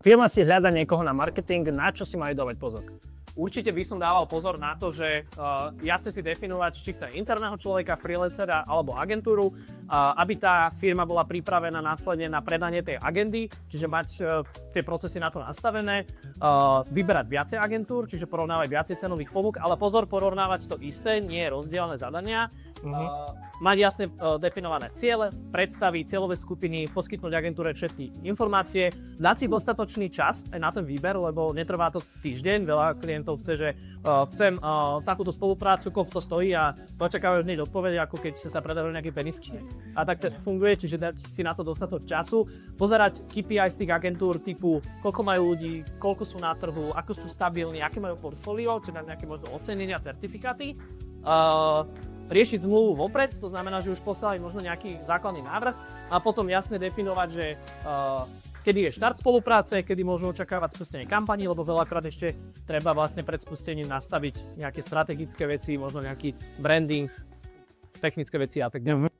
firma si hľada niekoho na marketing, na čo si majú dávať pozor? Určite by som dával pozor na to, že jasne si definovať, či chce interného človeka, freelancera alebo agentúru, aby tá firma bola pripravená následne na predanie tej agendy, čiže mať tie procesy na to nastavené, vyberať viacej agentúr, čiže porovnávať viacej cenových ponúk, ale pozor, porovnávať to isté, nie rozdielne zadania, mať jasne definované ciele, predstavy, cieľové skupiny, poskytnúť agentúre všetky informácie, dať si dostatočný čas aj na ten výber, lebo netrvá to týždeň, veľa klientov chce, že chcem takúto spoluprácu, koľko to stojí a očakávajú hneď odpovede, ako keď sa predajú nejaké penisky. A tak to funguje, čiže dať si na to dostatok času, pozerať KPI z tých agentúr typu, koľko majú ľudí, koľko sú na trhu, ako sú stabilní, aké majú portfólio, či majú nejaké možno ocenenia, certifikáty. Riešiť zmluvu vopred, to znamená, že už poslali možno nejaký základný návrh a potom jasne definovať, že kedy je štart spolupráce, kedy môžu očakávať spustenie kampaní, lebo veľakrát ešte treba vlastne pred spustením nastaviť nejaké strategické veci, možno nejaký branding, technické veci a tak ďalej.